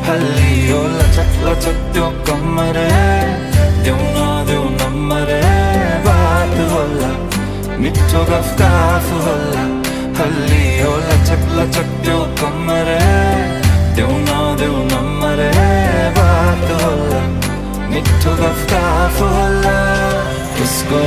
हल्ली ओ लचक लचक त्यो कमर देऊ नम्बर बात होला मिठो गफ होला हल्ली ओ लचक लचक त्यो कमर देऊ नम्बर बात होला मिठो गफ होला उसको